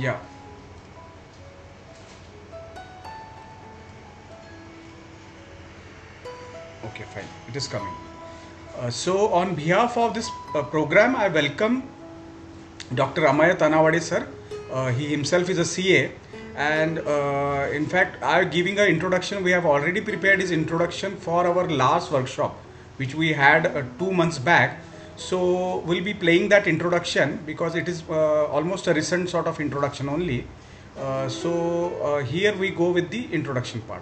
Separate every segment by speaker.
Speaker 1: Yeah. Okay, fine. It is coming. So, on behalf of this program, I welcome Dr. Amaya Tanawade sir. He himself is a CA, and in fact, I'm giving an introduction. We have already prepared his introduction for our last workshop, which we had 2 months back. So we'll be playing that introduction because it is almost a recent sort of introduction only. Here we go with the introduction part.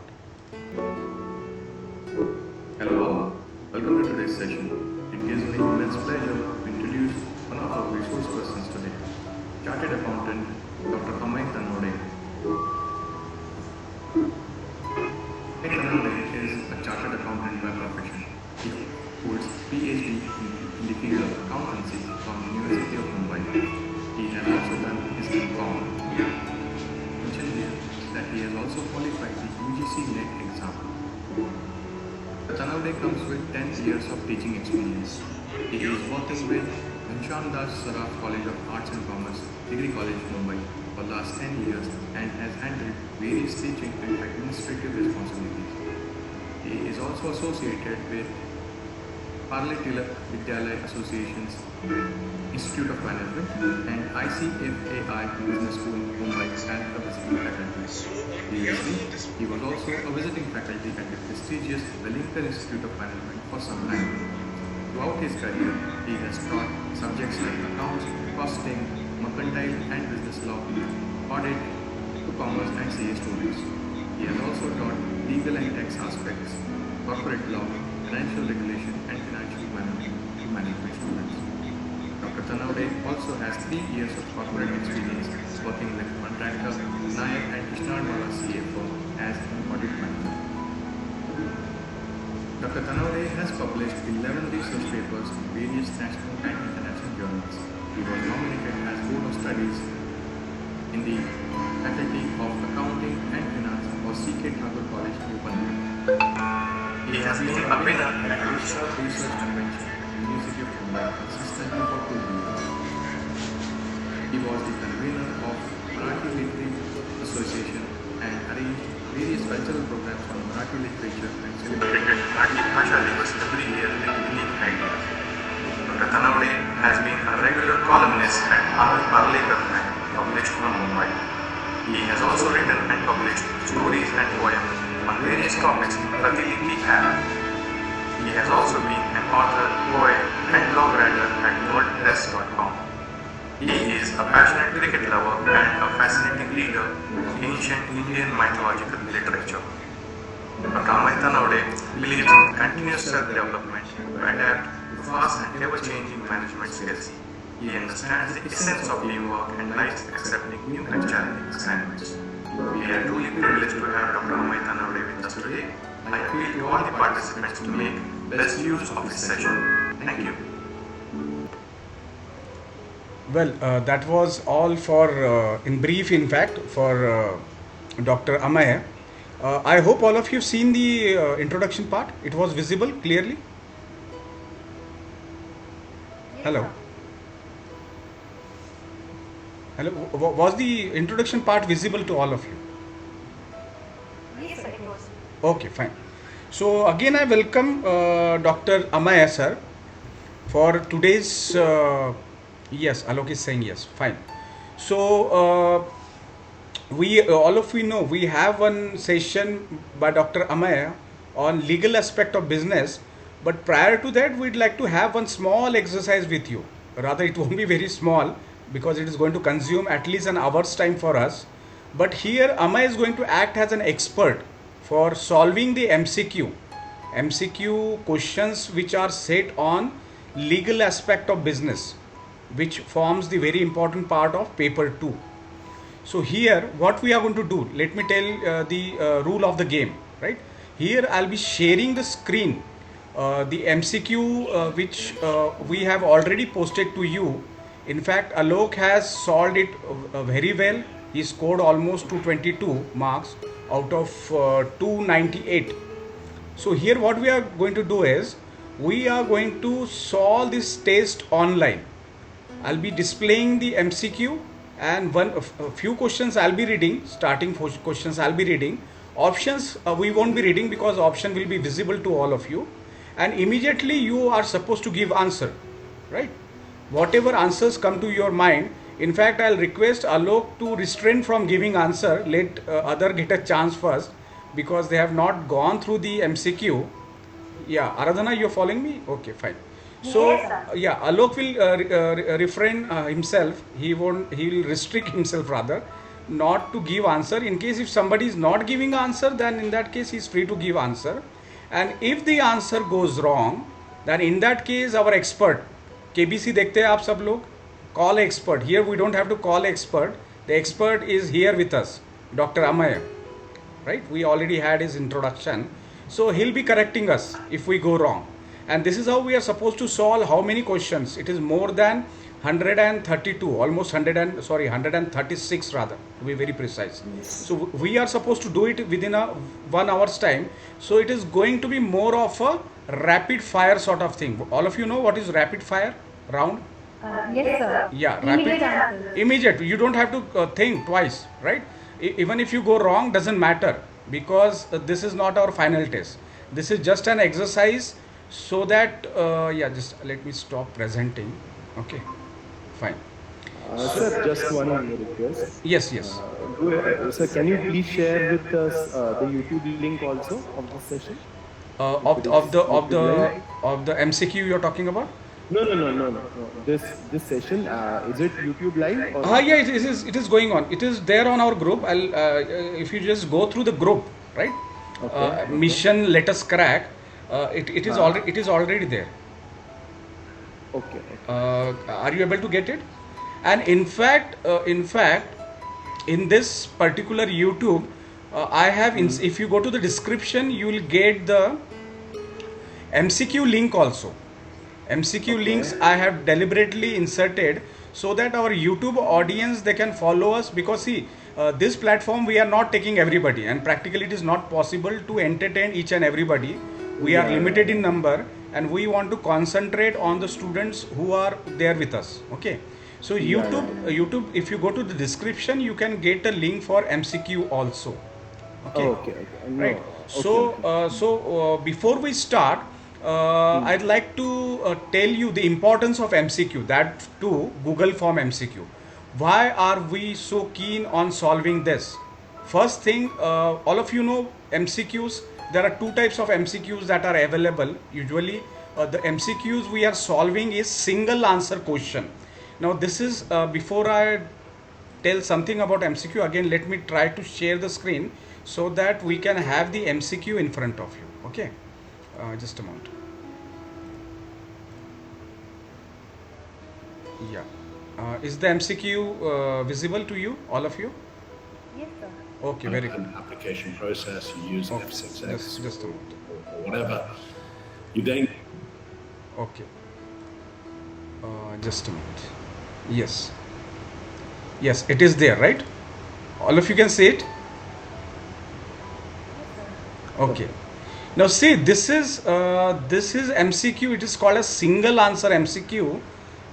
Speaker 2: Hello all, welcome to today's session. It gives me immense pleasure to introduce one of our resource persons today, Chartered Accountant Dr. Amay Tanode. Amay Tanode is a Chartered Accountant by profession. He holds PhD in the field of accountancy from the University of Mumbai. He has also done his MCOM. Mentioned here that he has also qualified the UGC NET exam. Tanawade comes with 10 years of teaching experience. He is working with Ghanshyam Das Saraf College of Arts and Commerce, Degree College, Mumbai for the last 10 years and has handled various teaching and administrative responsibilities. He is also associated with Parle Tilak Vidyalaya Association's Institute of Management and ICFAI Business School, Mumbai as a visiting faculty. Previously, he was also a visiting faculty at the prestigious Wellington Institute of Management for some time. Throughout his career, he has taught subjects like accounts, costing, mercantile and business law, audit, to commerce and CA students. He has also taught legal and tax aspects, corporate law, financial regulation and financial management to management students. Dr. Tanawade also has 3 years of corporate experience working with contractor Nayak and Krishnawala CA firm as an audit manager. Dr. Tanawade has published 11 research papers in various national and international journals. He was nominated as Board of Studies in the Faculty of Accounting and Finance for C.K. Thakur College, New Panvel. He has been a winner at the National Research Convention at the University of Mumbai consistently for 2 years. He was the convener of Marathi Literary Association and arranged various cultural programs on Marathi literature and celebrated Marathi Bhasha Divas every year with unique ideas. Dr. Tanawade has been a regular columnist at Anand Parlekar published from Mumbai. He has also written and published stories and poems on various topics in Pratiliki app. He has also been an author, poet and blog writer at wordpress.com. He is a passionate cricket lover and a fascinating reader of ancient Indian mythological literature. Dr. Amay Tanawade believes in continuous self-development to adapt to fast and ever-changing management skills. He understands the essence of teamwork and likes accepting new and challenging assignments. We are truly privileged to have Dr. Amay Tanawade with us today. I appeal to all the participants to make best use of this session. Thank you.
Speaker 1: Well, that was all for, in brief, in fact, for Dr. Amaya. I hope all of you have seen the introduction part. It was visible clearly. Hello. Hello. Was the introduction part visible to all of you?
Speaker 3: Yes, sir, it was.
Speaker 1: Okay, fine. So again, I welcome Dr. Amaya sir for today's. Yes, Alok is saying yes. Fine. So we all of you know we have one session by Dr. Amaya on legal aspect of business. But prior to that, we'd like to have one small exercise with you. Rather, it won't be very small because it is going to consume at least an hour's time for us. But here, Amaya is going to act as an expert for solving the MCQ questions which are set on legal aspect of business, which forms the very important part of paper 2. So here what we are going to do, let me tell the rule of the game, right? Here I'll be sharing the screen, the MCQ which we have already posted to you. In fact, Alok has solved it very well. He scored almost 222 marks out of 298. So here what we are going to do is we are going to solve this test online. I'll be displaying the MCQ and a few questions I'll be reading. Starting questions I'll be reading. Options we won't be reading because option will be visible to all of you, and immediately you are supposed to give answer, right? Whatever answers come to your mind. In fact, I'll request Alok to restrain from giving answer. Let other get a chance first because they have not gone through the MCQ. Yeah, Aradhana, you're following me? Okay, fine. So,
Speaker 3: Yes, sir.
Speaker 1: yeah, Alok will refrain himself. He won't. He will restrict himself rather, not to give answer. In case if somebody is not giving answer, then in that case he is free to give answer. And if the answer goes wrong, then in that case our expert, KBC देखते हैं आप सब लोग, call expert. Here we don't have to call expert. The expert is here with us, Dr. Amaya. Right? We already had his introduction. So he'll be correcting us if we go wrong. And this is how we are supposed to solve how many questions. It is more than 132, almost 136 rather, to be very precise. So we are supposed to do it within a 1 hour's time. So it is going to be more of a rapid fire sort of thing. All of you know what is rapid fire round?
Speaker 3: Yes, sir.
Speaker 1: Yeah,
Speaker 3: Immediate
Speaker 1: rapid.
Speaker 3: answers.
Speaker 1: Immediate. You don't have to think twice, right? Even if you go wrong, doesn't matter because this is not our final test. This is just an exercise so that yeah, just let me stop presenting. Okay, fine.
Speaker 4: Sir, just one request.
Speaker 1: Yes, yes.
Speaker 4: Sir, can you please share with us the YouTube link also of this session?
Speaker 1: Of the MCQ you're talking about?
Speaker 4: No. This session is it YouTube live? Or?
Speaker 1: Yeah, it is going on. It is there on our group. I'll if you just go through the group, right?
Speaker 4: Okay.
Speaker 1: Mission Let Us Crack. It is already there.
Speaker 4: Okay.
Speaker 1: Are you able to get it? And in fact, in this particular YouTube, I have. If you go to the description, you will get the MCQ link also. MCQ links I have deliberately inserted so that our YouTube audience, they can follow us, because see, this platform we are not taking everybody, and practically it is not possible to entertain each and everybody. We are limited in number, and we want to concentrate on the students who are there with us. Okay, so YouTube, if you go to the description, you can get a link for MCQ also. Okay,
Speaker 4: Okay. No.
Speaker 1: right.
Speaker 4: Okay.
Speaker 1: So before we start, I'd like to tell you the importance of MCQ, that too Google Form MCQ. Why are we so keen on solving this? First thing, all of you know MCQs. There are two types of MCQs that are available. Usually, the MCQs we are solving is single answer question. Now, this is before I tell something about MCQ. Again, let me try to share the screen so that we can have the MCQ in front of you. Okay. Just a moment. Yeah. Is the MCQ visible to you, all of you?
Speaker 3: Yes, sir.
Speaker 1: Okay, very good.
Speaker 5: An application process, you use
Speaker 1: Okay,
Speaker 5: F6X
Speaker 1: just a moment.
Speaker 5: or whatever. You then
Speaker 1: Okay. Just a minute. Yes. Yes, it is there, right? All of you can see it? Okay. Now see, this is MCQ. It is called a single answer MCQ.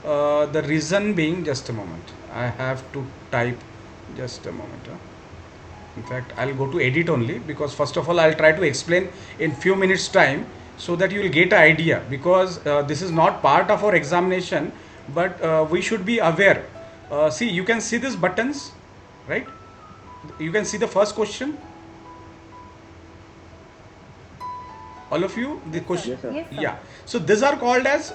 Speaker 1: The reason being, just a moment. I have to type. Just a moment. In fact, I'll go to edit only, because first of all I'll try to explain in few minutes time so that you will get an idea, because this is not part of our examination, but we should be aware. See, you can see these buttons, right? You can see the first question. All of you, the question.
Speaker 4: Yes, sir.
Speaker 3: Yes, sir.
Speaker 1: Yeah. So these are called as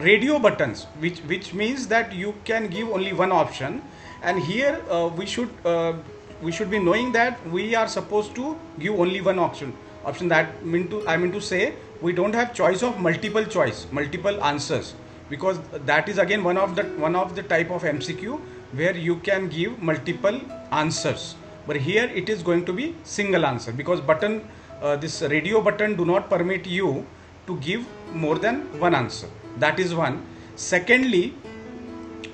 Speaker 1: radio buttons, which means that you can give only one option. And here we should be knowing that we are supposed to give only one option. That I mean to say, we don't have choice of multiple answers, because that is again one of the type of MCQ where you can give multiple answers. But here it is going to be single answer, because this radio button do not permit you to give more than one answer. That is one. Secondly,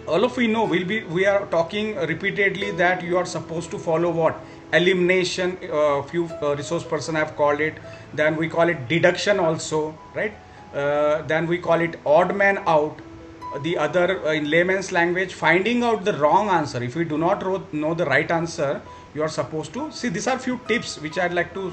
Speaker 1: all of we know we are talking repeatedly that you are supposed to follow what? Elimination. Few resource person have called it. Then we call it deduction also, right? Then we call it odd man out. the other in layman's language, finding out the wrong answer. If we do not know the right answer, you are supposed to see. These are few tips which I'd like to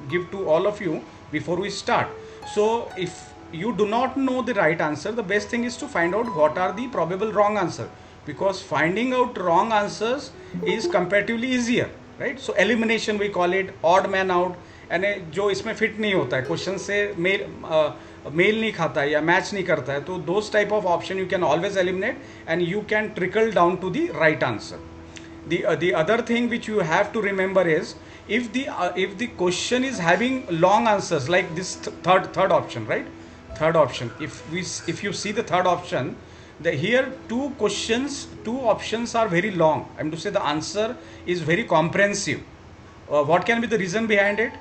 Speaker 1: give to all of you before we start. So if you do not know the right answer, the best thing is to find out what are the probable wrong answer, because finding out wrong answers is comparatively easier, right? So elimination we call it, odd man out, and जो इसमें fit नहीं होता है, question से mail नहीं खाता है या मैच नहीं करता है, तो those type of option you can always eliminate and you can trickle down to the right answer. The other thing which you have to remember is, if the question is having long answers like this third option, right? Third option, if you see the third option, here two options are very long. I'm to say the answer is very comprehensive. What can be the reason behind it?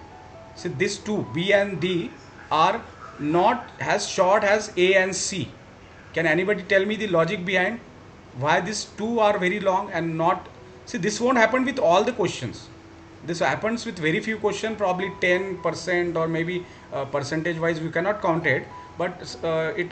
Speaker 1: See, these two, B and D, are not as short as A and C. Can anybody tell me the logic behind why these two are very long and not? See, this won't happen with all the questions. This happens with very few questions, probably 10% or maybe percentage wise we cannot count it, but it